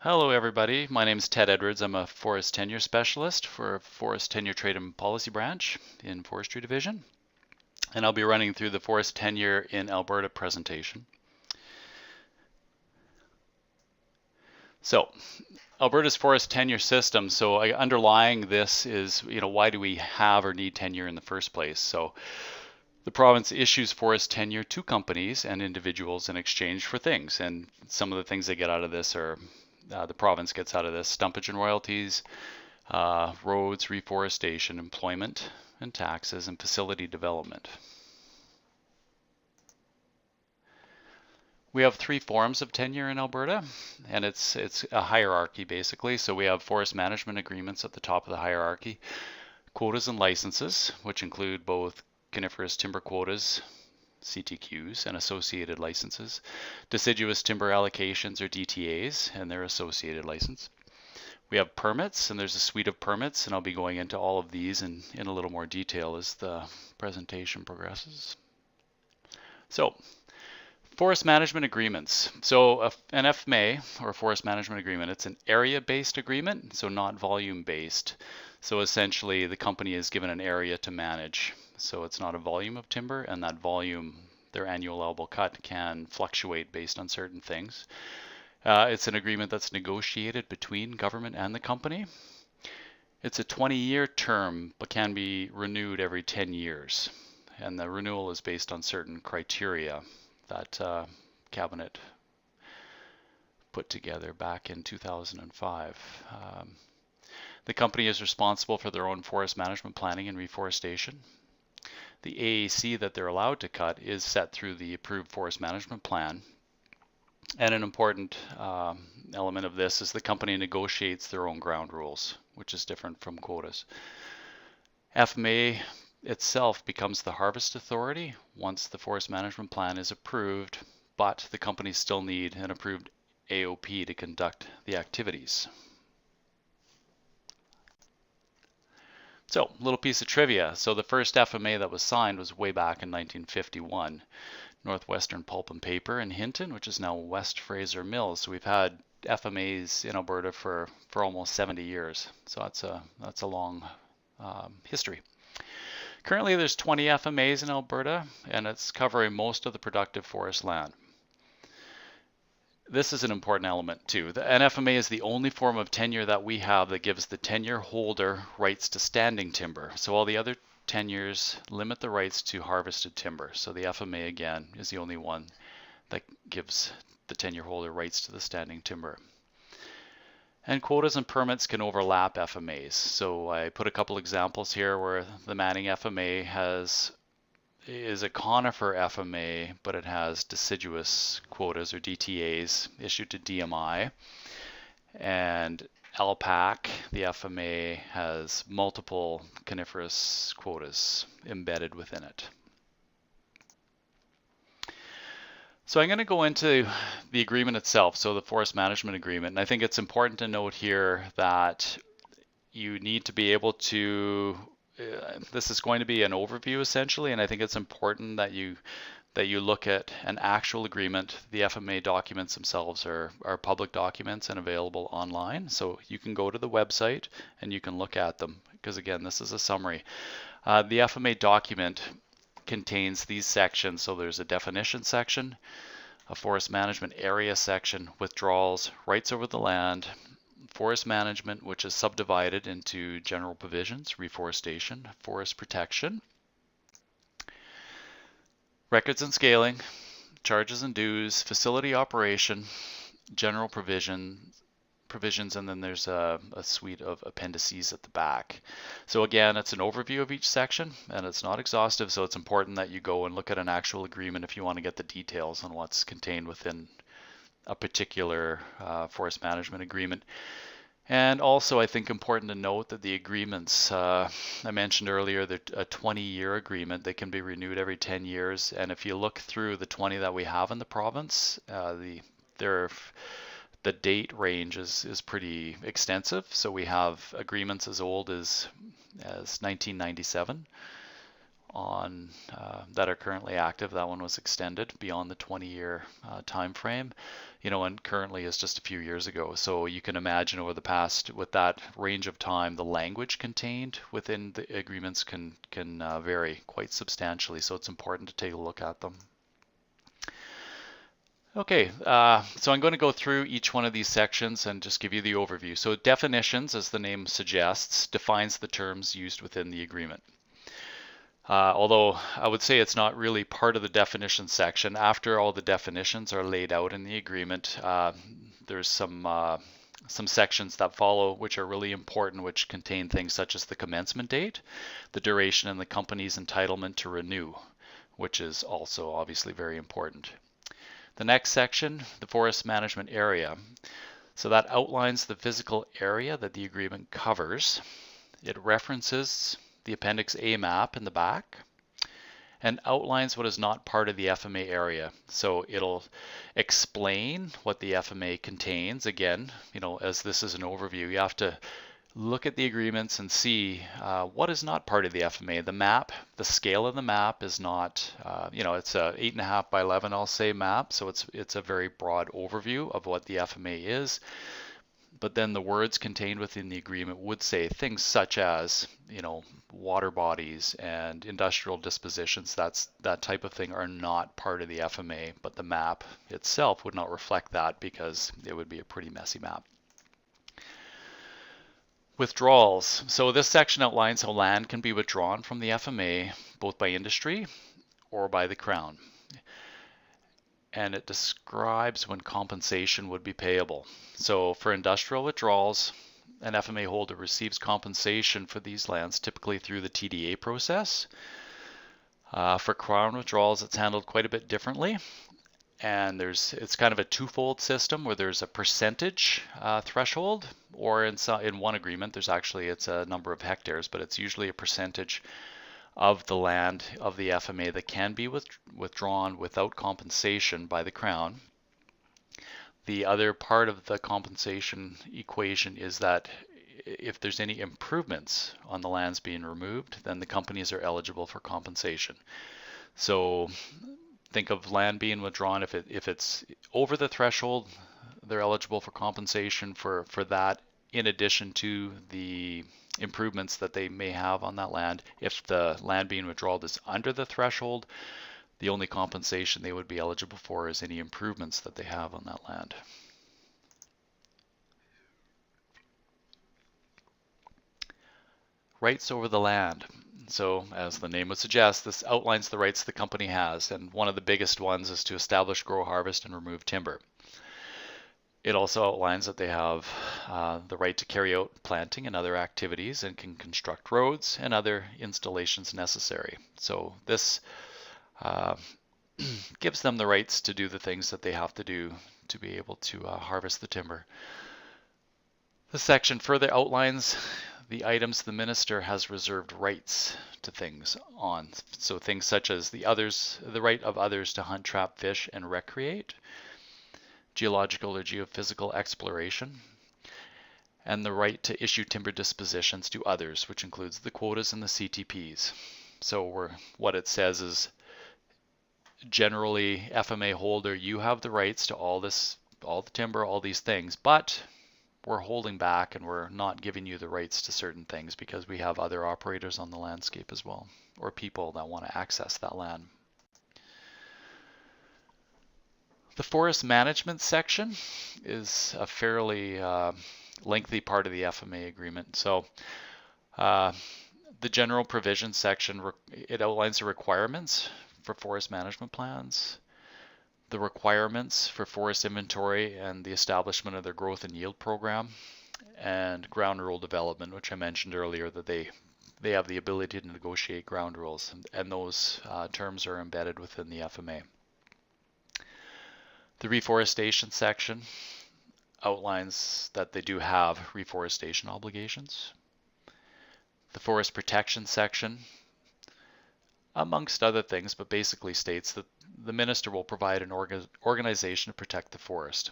Hello everybody, my name is Ted Edwards. I'm a Forest Tenure Specialist for Forest Tenure Trade and Policy Branch in Forestry Division. And I'll be running through the Forest Tenure in Alberta presentation. So, Alberta's forest tenure system, so underlying this is, why do we have or need tenure in the first place? So, the province issues forest tenure to companies and individuals in exchange for things. And some of the things they get out of this are the province gets out of this stumpage and royalties, roads, reforestation, employment and taxes, and facility development. We have three forms of tenure in Alberta, and it's a hierarchy basically. So we have forest management agreements at the top of the hierarchy, quotas and licenses, which include both coniferous timber quotas, CTQs, and associated licenses, deciduous timber allocations or DTAs and their associated license. We have permits, and there's a suite of permits, and I'll be going into all of these in a little more detail as the presentation progresses. So, forest management agreements. So an FMA, or a forest management agreement, it's an area-based agreement, so not volume-based. So essentially the company is given an area to manage. So it's not a volume of timber, and that volume, their annual allowable cut, can fluctuate based on certain things. It's an agreement that's negotiated between government and the company. It's a 20-year term, but can be renewed every 10 years. And the renewal is based on certain criteria that Cabinet put together back in 2005. The company is responsible for their own forest management planning and reforestation. The AAC that they're allowed to cut is set through the approved forest management plan. And an important element of this is the company negotiates their own ground rules, which is different from quotas. FMA itself becomes the harvest authority once the forest management plan is approved, but the companies still need an approved AOP to conduct the activities. So, a little piece of trivia. So the first FMA that was signed was way back in 1951. Northwestern Pulp and Paper in Hinton, which is now West Fraser Mills. So we've had FMAs in Alberta for almost 70 years. So that's a long history. Currently there's 20 FMAs in Alberta, and it's covering most of the productive forest land. This is an important element too. An FMA is the only form of tenure that we have that gives the tenure holder rights to standing timber. So all the other tenures limit the rights to harvested timber. So the FMA again is the only one that gives the tenure holder rights to the standing timber. And quotas and permits can overlap FMAs. So I put a couple examples here where the Manning FMA is a conifer FMA, but it has deciduous quotas or DTAs issued to DMI. And Alpac, the FMA, has multiple coniferous quotas embedded within it. So I'm going to go into the agreement itself, so the forest management agreement. And I think it's important to note here that you need to be able to, this is going to be an overview essentially, and I think it's important that you look at an actual agreement. The FMA documents themselves are public documents and available online. So you can go to the website and you can look at them, because again, this is a summary. The FMA document contains these sections. So there's a definition section, a forest management area section, withdrawals, rights over the land, forest management, which is subdivided into general provisions, reforestation, forest protection, records and scaling, charges and dues, facility operation, general provisions, and then there's a suite of appendices at the back. So again, it's an overview of each section, and it's not exhaustive, so it's important that you go and look at an actual agreement if you want to get the details on what's contained within a particular forest management agreement. And also, I think important to note that the agreements, I mentioned earlier, they're a 20-year agreement. They can be renewed every 10 years. And if you look through the 20 that we have in the province, the date range is pretty extensive. So we have agreements as old as 1997, on that are currently active. That one was extended beyond the 20-year time frame, and currently is just a few years ago. So you can imagine over the past, with that range of time, the language contained within the agreements can vary quite substantially. So it's important to take a look at them. Okay, so I'm going to go through each one of these sections and just give you the overview. So definitions, as the name suggests, defines the terms used within the agreement. Although I would say it's not really part of the definition section. After all the definitions are laid out in the agreement, there's some sections that follow which are really important, which contain things such as the commencement date, the duration, and the company's entitlement to renew, which is also obviously very important. The next section, the forest management area. So that outlines the physical area that the agreement covers. It references the Appendix A map in the back and outlines what is not part of the FMA area. So it'll explain what the FMA contains. Again, as this is an overview, you have to look at the agreements and see what is not part of the FMA. The map, the scale of the map is not, it's a 8.5 by 11, I'll say, map. So it's a very broad overview of what the FMA is. But then the words contained within the agreement would say things such as, water bodies and industrial dispositions, that type of thing, are not part of the FMA, but the map itself would not reflect that because it would be a pretty messy map. Withdrawals. So this section outlines how land can be withdrawn from the FMA, both by industry or by the Crown. And it describes when compensation would be payable. So for industrial withdrawals, an FMA holder receives compensation for these lands typically through the TDA process. For Crown withdrawals, it's handled quite a bit differently. And it's kind of a twofold system where there's a percentage threshold, or in one agreement, it's a number of hectares, but it's usually a percentage of the land of the FMA that can be withdrawn without compensation by the Crown. The other part of the compensation equation is that if there's any improvements on the lands being removed, then the companies are eligible for compensation. So think of land being withdrawn. If it's over the threshold, they're eligible for compensation for that, in addition to the improvements that they may have on that land. If the land being withdrawn is under the threshold, the only compensation they would be eligible for is any improvements that they have on that land. Rights over the land. So as the name would suggest, this outlines the rights the company has, and one of the biggest ones is to establish, grow, harvest, and remove timber. It also outlines that they have the right to carry out planting and other activities and can construct roads and other installations necessary. So this gives them the rights to do the things that they have to do to be able to harvest the timber. The section further outlines the items the minister has reserved rights to things on. So things such as the right of others to hunt, trap, fish, and recreate, geological or geophysical exploration, and the right to issue timber dispositions to others, which includes the quotas and the CTPs. So what it says is, generally, FMA holder, you have the rights to all the timber, all these things, but we're holding back and we're not giving you the rights to certain things because we have other operators on the landscape as well, or people that want to access that land. The forest management section is a fairly lengthy part of the FMA agreement. So the general provision section, it outlines the requirements for forest management plans, the requirements for forest inventory and the establishment of their growth and yield program, and ground rule development, which I mentioned earlier, that they have the ability to negotiate ground rules, and those terms are embedded within the FMA. The reforestation section outlines that they do have reforestation obligations. The forest protection section, amongst other things, but basically states that the minister will provide an organization to protect the forest.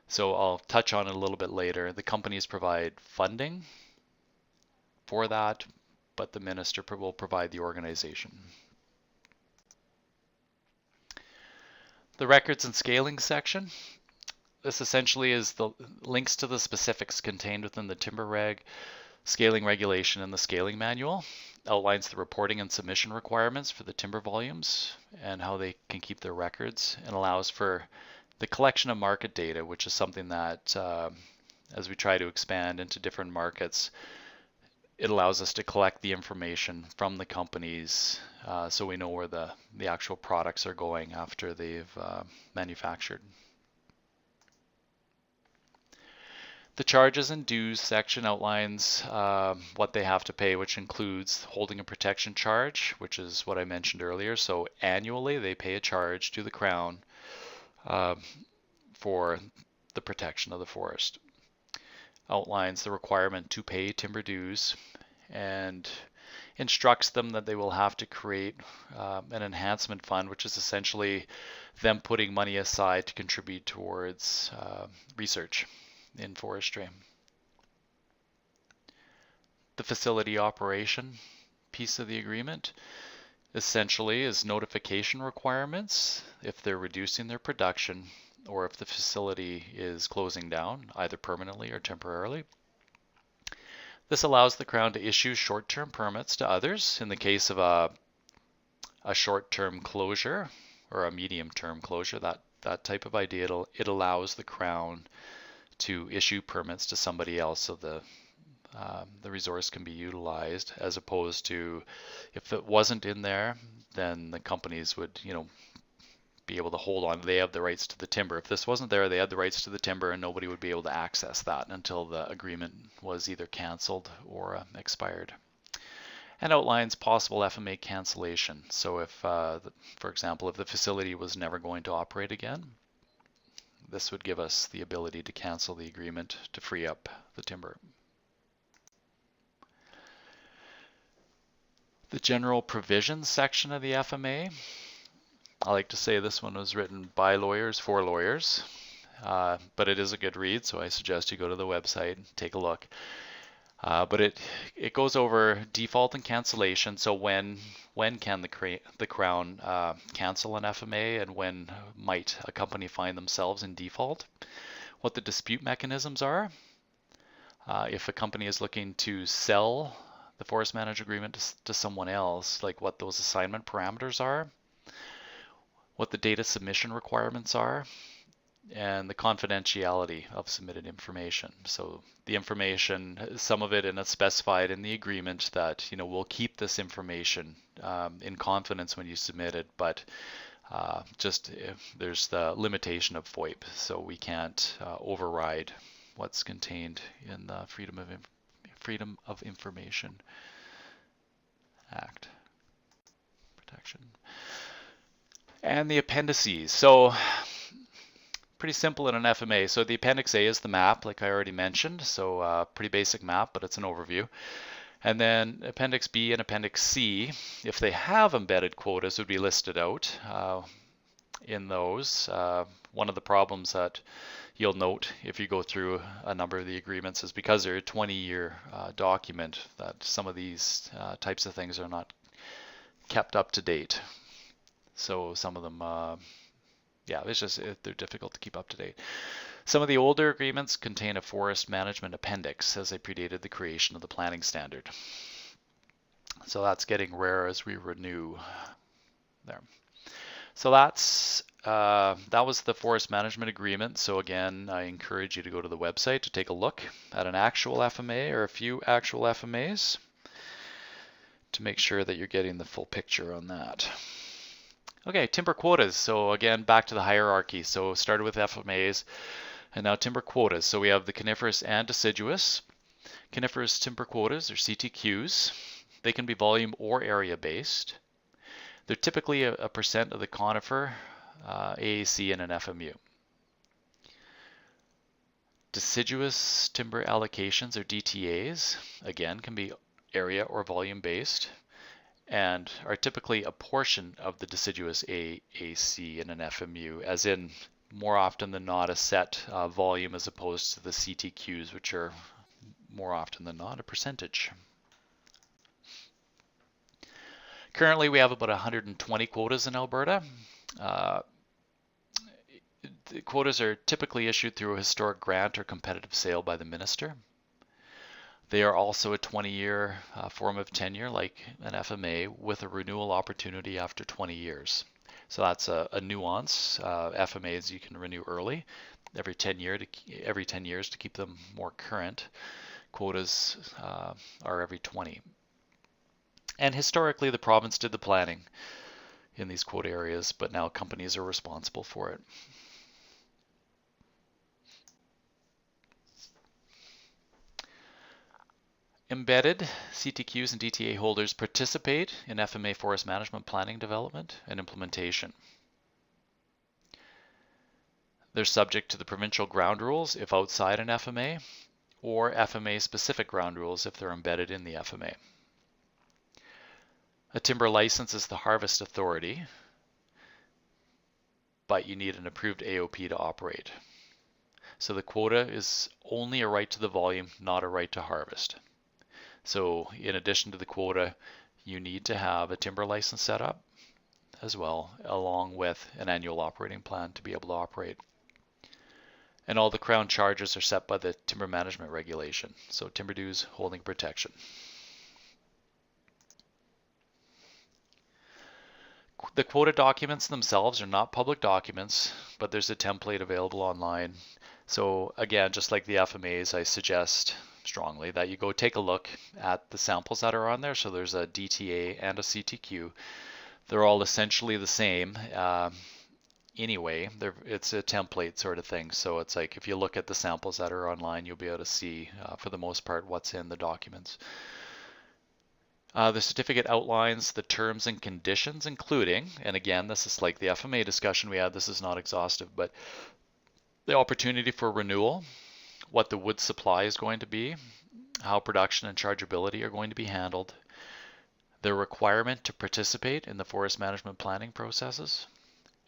So I'll touch on it a little bit later. The companies provide funding for that, but the minister will provide the organization. The records and scaling section. This essentially is the links to the specifics contained within the timber reg, scaling regulation, and the scaling manual. Outlines the reporting and submission requirements for the timber volumes and how they can keep their records, and allows for the collection of market data, which is something that as we try to expand into different markets, it allows us to collect the information from the companies so we know where the actual products are going after they've manufactured. The charges and dues section outlines what they have to pay, which includes holding a protection charge, which is what I mentioned earlier. So annually they pay a charge to the Crown for the protection of the forest. Outlines the requirement to pay timber dues and instructs them that they will have to create an enhancement fund, which is essentially them putting money aside to contribute towards research in forestry. The facility operation piece of the agreement essentially is notification requirements if they're reducing their production or if the facility is closing down, either permanently or temporarily. This allows the Crown to issue short-term permits to others in the case of a short-term closure or a medium-term closure, that type of idea. It allows the Crown to issue permits to somebody else so the resource can be utilized, as opposed to if it wasn't in there, then the companies would, be able to hold on. They have the rights to the timber. If this wasn't there, they had the rights to the timber, and nobody would be able to access that until the agreement was either canceled or expired. And outlines possible FMA cancellation. So if, for example, if the facility was never going to operate again, this would give us the ability to cancel the agreement to free up the timber. The general provisions section of the FMA. I like to say this one was written by lawyers for lawyers, but it is a good read, so I suggest you go to the website and take a look. But it goes over default and cancellation. So when can the Crown cancel an FMA, and when might a company find themselves in default? What the dispute mechanisms are. If a company is looking to sell the forest management agreement to someone else, like what those assignment parameters are, what the data submission requirements are, and the confidentiality of submitted information. So the information, some of it, and it's specified in the agreement that we'll keep this information in confidence when you submit it, but there's the limitation of FOIP, so we can't override what's contained in the Freedom of Information Act protection. And the appendices. So pretty simple in an FMA. So the Appendix A is the map, like I already mentioned. So pretty basic map, but it's an overview. And then Appendix B and Appendix C, if they have embedded quotas, would be listed out in those. One of the problems that you'll note if you go through a number of the agreements is because they're a 20-year document, that some of these types of things are not kept up to date. So some of them, they're difficult to keep up to date. Some of the older agreements contain a forest management appendix, as they predated the creation of the planning standard. So that's getting rare as we renew there. So that was the forest management agreement. So again, I encourage you to go to the website to take a look at an actual FMA or a few actual FMAs to make sure that you're getting the full picture on that. Okay, timber quotas. So again, back to the hierarchy. So started with FMAs and now timber quotas. So we have the coniferous and deciduous. Coniferous timber quotas, or CTQs. They can be volume or area based. They're typically a percent of the conifer, AAC, and an FMU. Deciduous timber allocations, or DTAs, again, can be area or volume based, and are typically a portion of the deciduous AAC in an FMU, as in more often than not a set volume, as opposed to the CTQs, which are more often than not a percentage. Currently, we have about 120 quotas in Alberta. Uh, the quotas are typically issued through a historic grant or competitive sale by the minister. They are also a 20-year form of tenure, like an FMA, with a renewal opportunity after 20 years. So that's a nuance. FMAs you can renew early, every 10 years to keep them more current. Quotas are every 20. And historically, the province did the planning in these quota areas, but now companies are responsible for it. Embedded CTQs and DTA holders participate in FMA forest management planning development and implementation. They're subject to the provincial ground rules if outside an FMA, or FMA specific ground rules if they're embedded in the FMA. A timber license is the harvest authority, but you need an approved AOP to operate. So the quota is only a right to the volume, not a right to harvest. So in addition to the quota, you need to have a timber license set up as well, along with an annual operating plan to be able to operate. And all the Crown charges are set by the timber management regulation. So timber dues, holding protection. The quota documents themselves are not public documents, but there's a template available online. So again, just like the FMAs, I suggest strongly that you go take a look at the samples that are on there. So there's a DTA and a CTQ. They're all essentially the same. Anyway, it's a template sort of thing. So it's like if you look at the samples that are online, you'll be able to see, for the most part, what's in the documents. The certificate outlines the terms and conditions, including, and again, this is like the FMA discussion we had, this is not exhaustive, but the opportunity for renewal, what the wood supply is going to be, how production and chargeability are going to be handled, the requirement to participate in the forest management planning processes,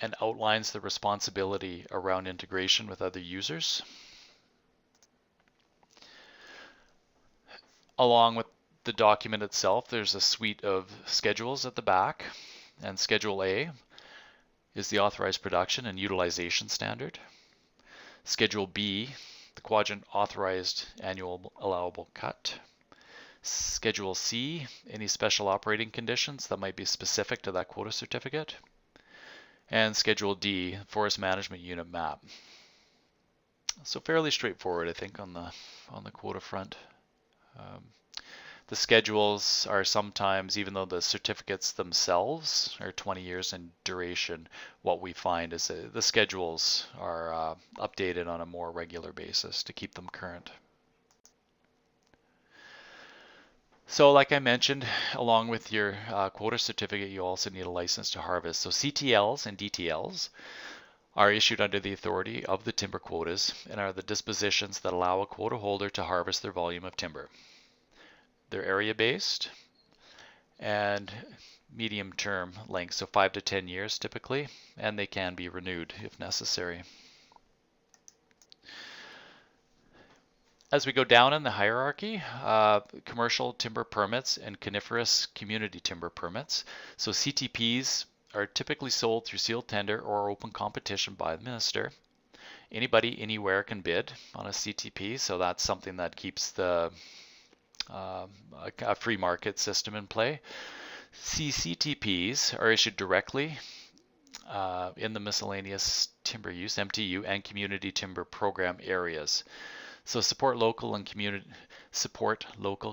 and outlines the responsibility around integration with other users. Along with the document itself, there's a suite of schedules at the back, and Schedule A is the authorized production and utilization standard. Schedule B, the quadrant authorized annual allowable cut. Schedule C, any special operating conditions that might be specific to that quota certificate. And Schedule D, forest management unit map. So fairly straightforward, I think, on the quota front. The schedules are sometimes, even though the certificates themselves are 20 years in duration, what we find is that the schedules are updated on a more regular basis to keep them current. So like I mentioned, along with your quota certificate, you also need a license to harvest. So CTLs and DTLs are issued under the authority of the timber quotas and are the dispositions that allow a quota holder to harvest their volume of timber. They're area-based and medium-term length, so 5 to 10 years typically, and they can be renewed if necessary. As we go down in the hierarchy, commercial timber permits and coniferous community timber permits. So CTPs are typically sold through sealed tender or open competition by the minister. Anybody, anywhere can bid on a CTP, so that's something that keeps the a free market system in play. CCTPs are issued directly in the miscellaneous timber use (MTU) and community timber program areas. So support local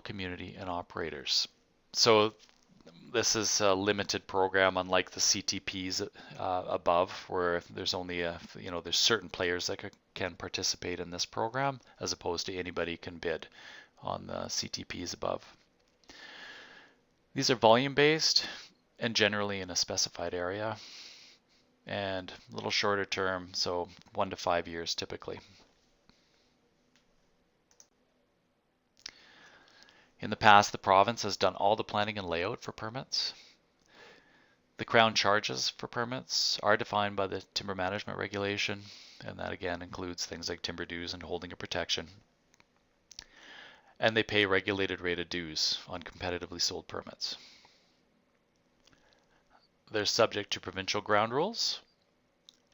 community and operators. So this is a limited program, unlike the CTPs above, where there's only there's certain players that can participate in this program, as opposed to anybody can bid on the CTPs above. These are volume-based and generally in a specified area, and a little shorter term, so 1 to 5 years typically. In the past, the province has done all the planning and layout for permits. The Crown charges for permits are defined by the timber management regulation, and that again includes things like timber dues and holding a protection. And they pay regulated rated dues on competitively sold permits. They're subject to provincial ground rules.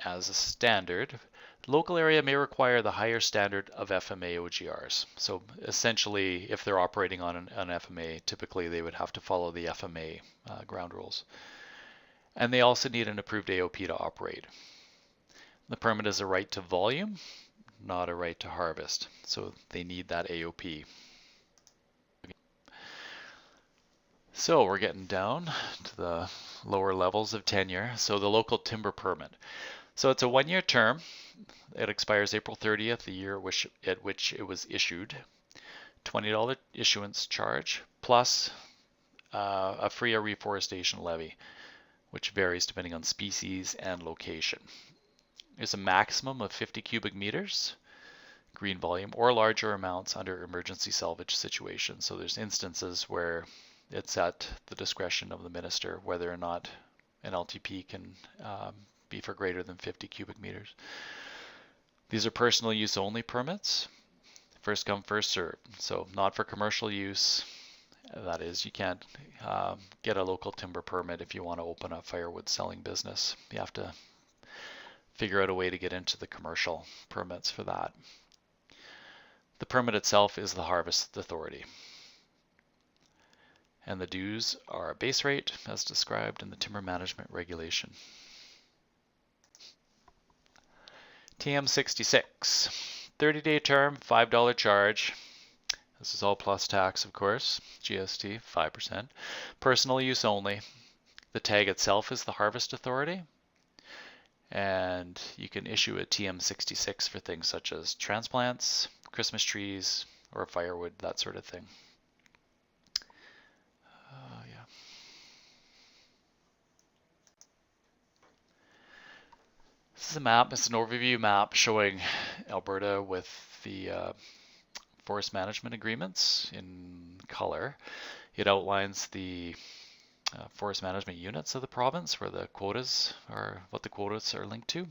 As a standard, the local area may require the higher standard of FMA OGRs. So essentially, if they're operating on an FMA, typically they would have to follow the FMA ground rules. And they also need an approved AOP to operate. The permit is a right to volume, not a right to harvest. So they need that AOP. So we're getting down to the lower levels of tenure. So the local timber permit. So it's a 1-year term. It expires April 30th, the year at which it was issued. $20 issuance charge plus a free reforestation levy, which varies depending on species and location. There's a maximum of 50 cubic meters green volume or larger amounts under emergency salvage situations. So there's instances where it's at the discretion of the minister whether or not an LTP can be for greater than 50 cubic meters. These are personal use only permits, first come, first served. So not for commercial use. That is, you can't get a local timber permit if you want to open a firewood selling business. You have to figure out a way to get into the commercial permits for that. The permit itself is the harvest authority. And the dues are a base rate as described in the Timber Management Regulation. TM66, 30-day term, $5 charge. This is all plus tax, of course. GST, 5%. Personal use only. The tag itself is the harvest authority. And you can issue a TM66 for things such as transplants, Christmas trees, or firewood, that sort of thing. Yeah. This is a map. It's an overview map showing Alberta with the forest management agreements in color. It outlines the forest management units of the province where the quotas are, what the quotas are linked to.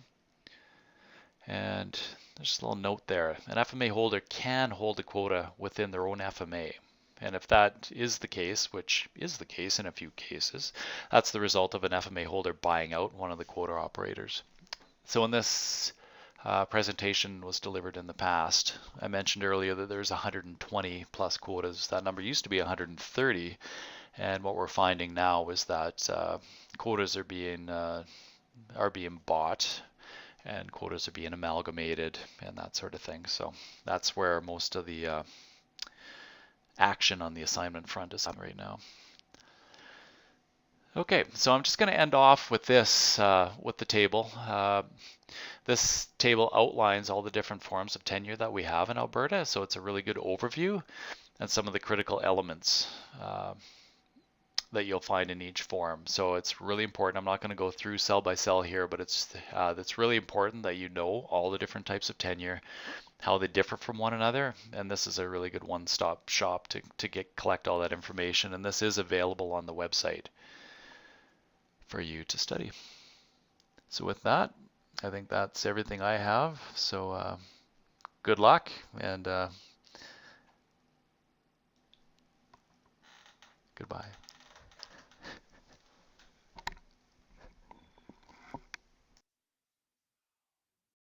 And there's a little note there. An FMA holder can hold a quota within their own FMA. And if that is the case, which is the case in a few cases, that's the result of an FMA holder buying out one of the quota operators. So when this presentation was delivered in the past, I mentioned earlier that there's 120 plus quotas. That number used to be 130. And what we're finding now is that quotas are being bought and quotas are being amalgamated and that sort of thing. So that's where most of the action on the assignment front is right now. Okay, so I'm just going to end off with this, with the table. This table outlines all the different forms of tenure that we have in Alberta, so it's a really good overview and some of the critical elements that you'll find in each form. So it's really important. I'm not going to go through cell by cell here, but it's really important that you know all the different types of tenure, how they differ from one another, and this is a really good one-stop shop to collect all that information, and this is available on the website for you to study. So with that, I think that's everything I have. So good luck, and goodbye.